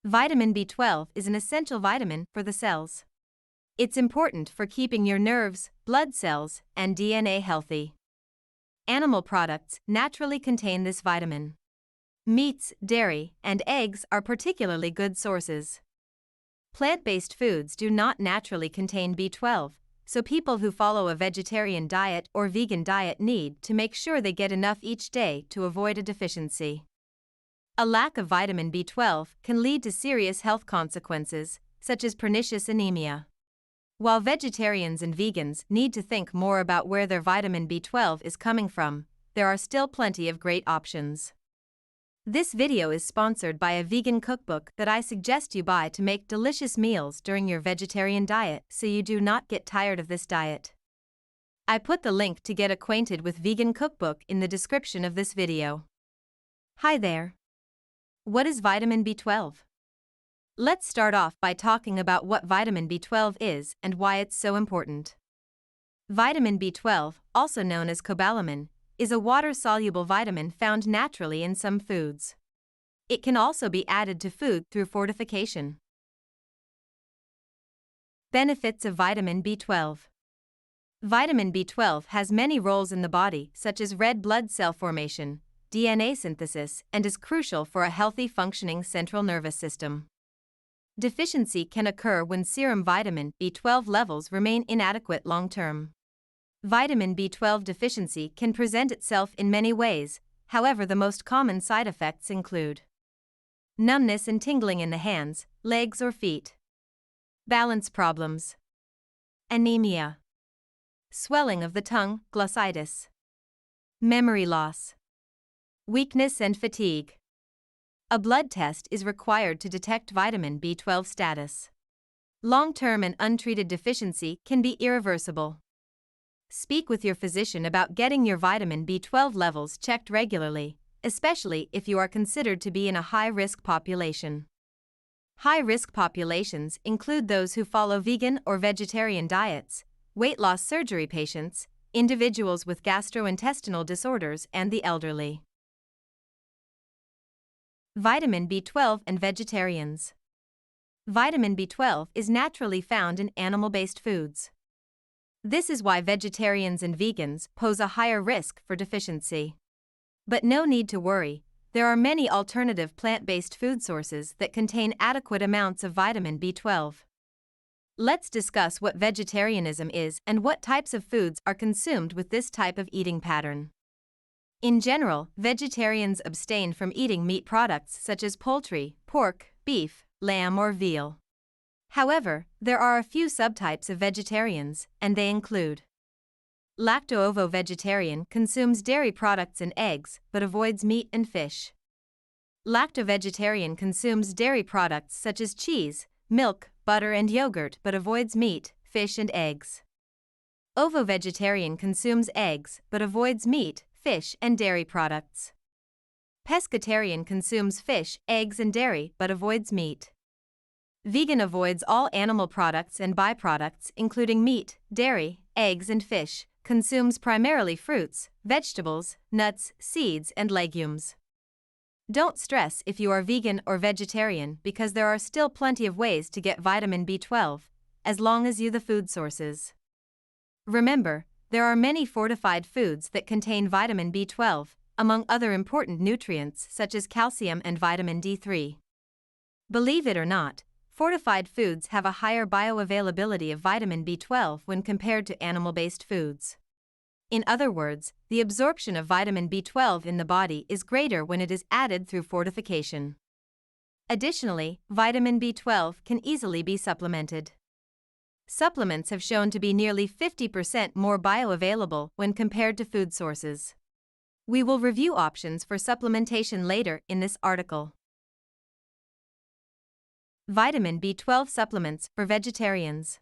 Vitamin B12 is an essential vitamin for the cells. It's important for keeping your nerves, blood cells, and DNA healthy. Animal products naturally contain this vitamin. Meats, dairy, and eggs are particularly good sources. Plant-based foods do not naturally contain B12, so people who follow a vegetarian diet or vegan diet need to make sure they get enough each day to avoid a deficiency. A lack of vitamin B12 can lead to serious health consequences, such as pernicious anemia. While vegetarians and vegans need to think more about where their vitamin B12 is coming from, there are still plenty of great options. This video is sponsored by a vegan cookbook that I suggest you buy to make delicious meals during your vegetarian diet so you do not get tired of this diet. I put the link to get acquainted with vegan cookbook in the description of this video. Hi there. What is vitamin B12? Let's start off by talking about what vitamin B12 is and why it's so important. Vitamin B12, also known as cobalamin, is a water-soluble vitamin found naturally in some foods. It can also be added to food through fortification. Benefits of vitamin B12. Vitamin B12 has many roles in the body, such as red blood cell formation, DNA synthesis, and is crucial for a healthy functioning central nervous system. Deficiency can occur when serum vitamin B12 levels remain inadequate long-term. Vitamin B12 deficiency can present itself in many ways, however, the most common side effects include numbness and tingling in the hands, legs, or feet, balance problems, anemia, swelling of the tongue, glossitis, memory loss, weakness and fatigue. A blood test is required to detect vitamin B12 status. Long-term and untreated deficiency can be irreversible. Speak with your physician about getting your vitamin B12 levels checked regularly, especially if you are considered to be in a high-risk population. High-risk populations include those who follow vegan or vegetarian diets, weight loss surgery patients, individuals with gastrointestinal disorders, and the elderly. Vitamin B12 and vegetarians. Vitamin B12 is naturally found in animal-based foods. This is why vegetarians and vegans pose a higher risk for deficiency. But no need to worry, there are many alternative plant-based food sources that contain adequate amounts of vitamin B12. Let's discuss what vegetarianism is and what types of foods are consumed with this type of eating pattern. In general, vegetarians abstain from eating meat products such as poultry, pork, beef, lamb, or veal. However, there are a few subtypes of vegetarians, and they include: lacto-ovo-vegetarian consumes dairy products and eggs, but avoids meat and fish. Lacto-vegetarian consumes dairy products such as cheese, milk, butter, and yogurt, but avoids meat, fish, and eggs. Ovo-vegetarian consumes eggs, but avoids meat, fish, and dairy products. Pescatarian consumes fish, eggs, and dairy, but avoids meat. Vegan avoids all animal products and byproducts including meat, dairy, eggs, and fish, consumes primarily fruits, vegetables, nuts, seeds, and legumes. Don't stress if you are vegan or vegetarian because there are still plenty of ways to get vitamin B12, as long as you the food sources. Remember, there are many fortified foods that contain vitamin B12, among other important nutrients such as calcium and vitamin D3. Believe it or not, fortified foods have a higher bioavailability of vitamin B12 when compared to animal-based foods. In other words, the absorption of vitamin B12 in the body is greater when it is added through fortification. Additionally, vitamin B12 can easily be supplemented. Supplements have shown to be nearly 50% more bioavailable when compared to food sources. We will review options for supplementation later in this article. Vitamin B12 supplements for vegetarians.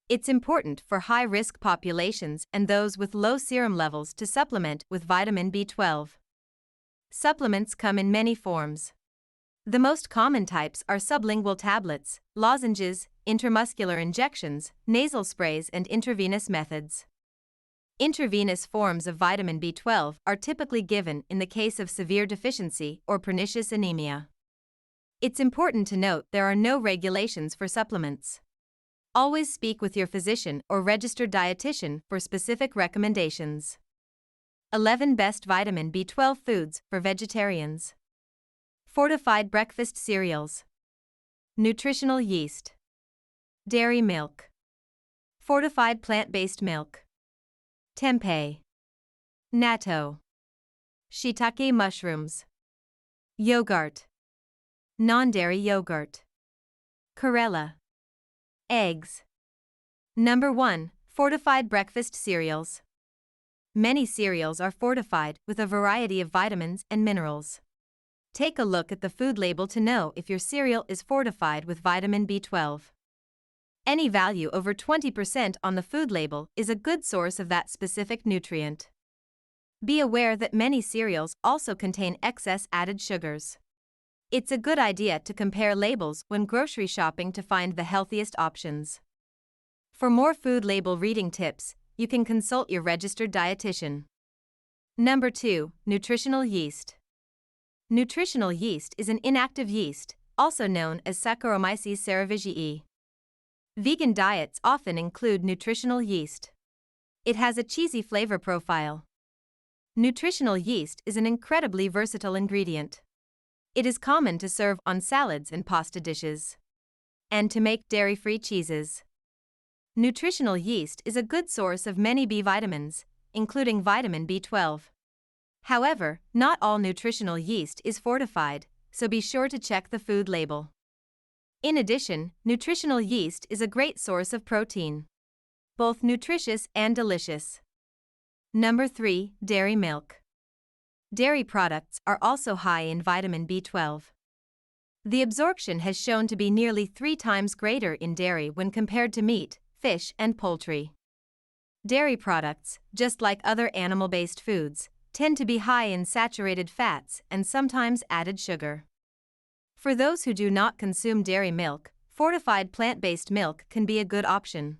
It's important for high-risk populations and those with low serum levels to supplement with vitamin B12. Supplements come in many forms. The most common types are sublingual tablets, lozenges, intramuscular injections, nasal sprays, and intravenous methods. Intravenous forms of vitamin B12 are typically given in the case of severe deficiency or pernicious anemia. It's important to note there are no regulations for supplements. Always speak with your physician or registered dietitian for specific recommendations. 11 Best Vitamin B12 Foods for Vegetarians. Fortified breakfast cereals. Nutritional yeast. Dairy milk. Fortified plant-based milk. Tempeh. Natto. Shiitake mushrooms. Yogurt. Non-dairy yogurt. Chlorella. Eggs. Number 1. Fortified breakfast cereals. Many cereals are fortified with a variety of vitamins and minerals. Take a look at the food label to know if your cereal is fortified with vitamin B12. Any value over 20% on the food label is a good source of that specific nutrient. Be aware that many cereals also contain excess added sugars. It's a good idea to compare labels when grocery shopping to find the healthiest options. For more food label reading tips, you can consult your registered dietitian. Number 2. Nutritional yeast. Nutritional yeast is an inactive yeast, also known as Saccharomyces cerevisiae. Vegan diets often include nutritional yeast. It has a cheesy flavor profile. Nutritional yeast is an incredibly versatile ingredient. It is common to serve on salads and pasta dishes, and to make dairy-free cheeses. Nutritional yeast is a good source of many B vitamins, including vitamin B12. However, not all nutritional yeast is fortified, so be sure to check the food label. In addition, nutritional yeast is a great source of protein, both nutritious and delicious. Number 3. Dairy milk. Dairy products are also high in vitamin B12. The absorption has shown to be nearly 3 times greater in dairy when compared to meat, fish, and poultry. Dairy products, just like other animal-based foods, tend to be high in saturated fats and sometimes added sugar. For those who do not consume dairy milk, fortified plant-based milk can be a good option.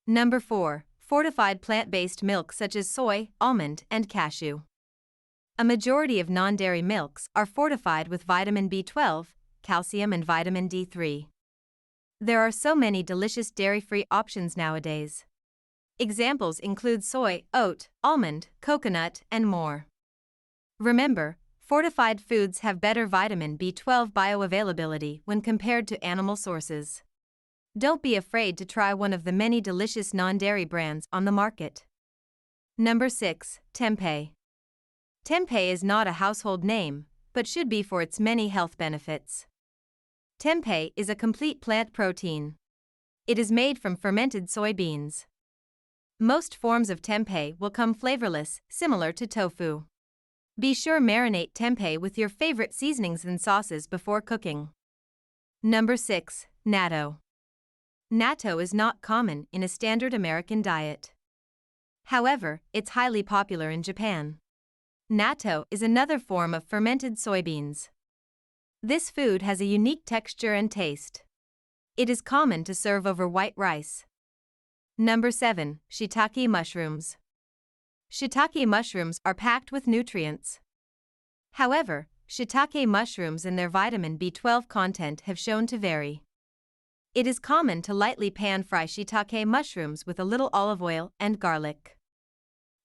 Number 4. Fortified plant-based milk such as soy, almond, and cashew. A majority of non-dairy milks are fortified with vitamin B12, calcium, and vitamin D3. There are so many delicious dairy-free options nowadays. Examples include soy, oat, almond, coconut, and more. Remember, fortified foods have better vitamin B12 bioavailability when compared to animal sources. Don't be afraid to try one of the many delicious non-dairy brands on the market. Number 6. Tempeh. Tempeh is not a household name, but should be for its many health benefits. Tempeh is a complete plant protein. It is made from fermented soybeans. Most forms of tempeh will come flavorless, similar to tofu. Be sure marinate tempeh with your favorite seasonings and sauces before cooking. Number 6. Natto. Natto is not common in a standard American diet. However, it's highly popular in Japan. Natto is another form of fermented soybeans. This food has a unique texture and taste. It is common to serve over white rice. Number 7. Shiitake mushrooms. Shiitake mushrooms are packed with nutrients. However, shiitake mushrooms and their vitamin B12 content have shown to vary. It is common to lightly pan-fry shiitake mushrooms with a little olive oil and garlic.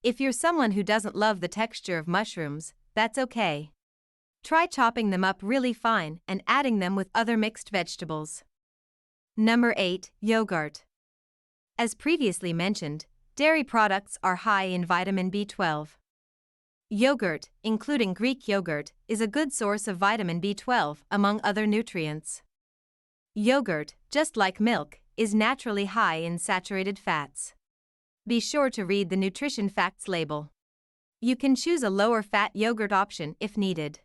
If you're someone who doesn't love the texture of mushrooms, that's okay. Try chopping them up really fine and adding them with other mixed vegetables. Number 8. Yogurt. As previously mentioned, dairy products are high in vitamin B12. Yogurt, including Greek yogurt, is a good source of vitamin B12 among other nutrients. Yogurt, just like milk, is naturally high in saturated fats. Be sure to read the nutrition facts label. You can choose a lower-fat yogurt option if needed.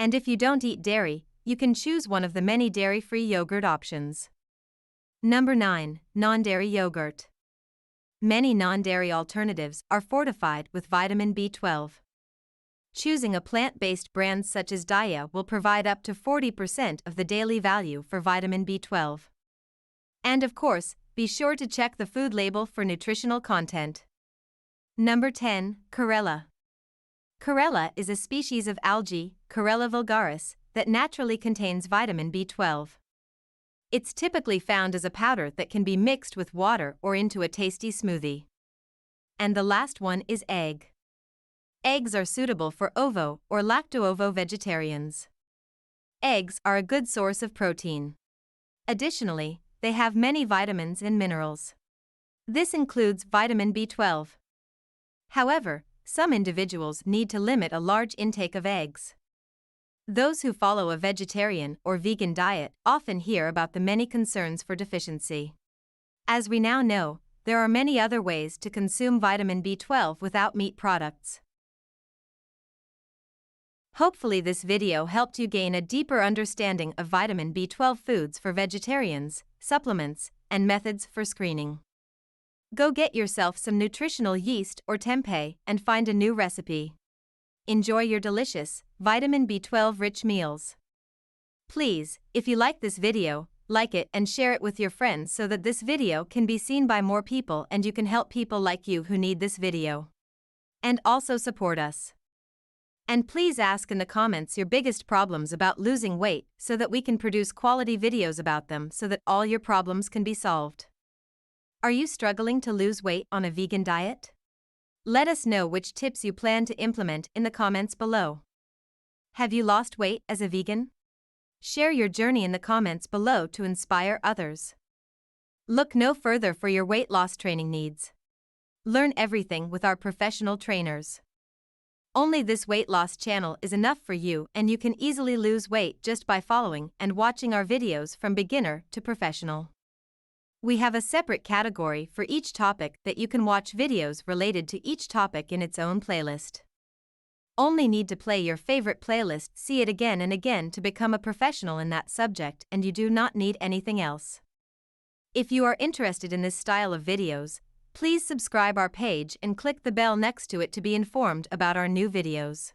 And if you don't eat dairy, you can choose one of the many dairy-free yogurt options. Number 9. Non-dairy yogurt. Many non-dairy alternatives are fortified with vitamin B12. Choosing a plant-based brand such as Daiya will provide up to 40% of the daily value for vitamin B12. And of course, be sure to check the food label for nutritional content. Number 10. Chlorella. Chlorella is a species of algae, Chlorella vulgaris, that naturally contains vitamin B12. It's typically found as a powder that can be mixed with water or into a tasty smoothie. And the last one is egg. Eggs are suitable for ovo or lacto-ovo vegetarians. Eggs are a good source of protein. Additionally, they have many vitamins and minerals. This includes vitamin B12. However, some individuals need to limit a large intake of eggs. Those who follow a vegetarian or vegan diet often hear about the many concerns for deficiency. As we now know, there are many other ways to consume vitamin B12 without meat products. Hopefully this video helped you gain a deeper understanding of vitamin B12 foods for vegetarians, supplements, and methods for screening. Go get yourself some nutritional yeast or tempeh and find a new recipe. Enjoy your delicious, vitamin B12-rich meals. Please, if you like this video, like it and share it with your friends so that this video can be seen by more people and you can help people like you who need this video. And also support us. And please ask in the comments your biggest problems about losing weight so that we can produce quality videos about them so that all your problems can be solved. Are you struggling to lose weight on a vegan diet? Let us know which tips you plan to implement in the comments below. Have you lost weight as a vegan? Share your journey in the comments below to inspire others. Look no further for your weight loss training needs. Learn everything with our professional trainers. Only this weight loss channel is enough for you and you can easily lose weight just by following and watching our videos from beginner to professional. We have a separate category for each topic that you can watch videos related to each topic in its own playlist. Only need to play your favorite playlist, see it again and again to become a professional in that subject, and you do not need anything else. If you are interested in this style of videos, please subscribe our page and click the bell next to it to be informed about our new videos.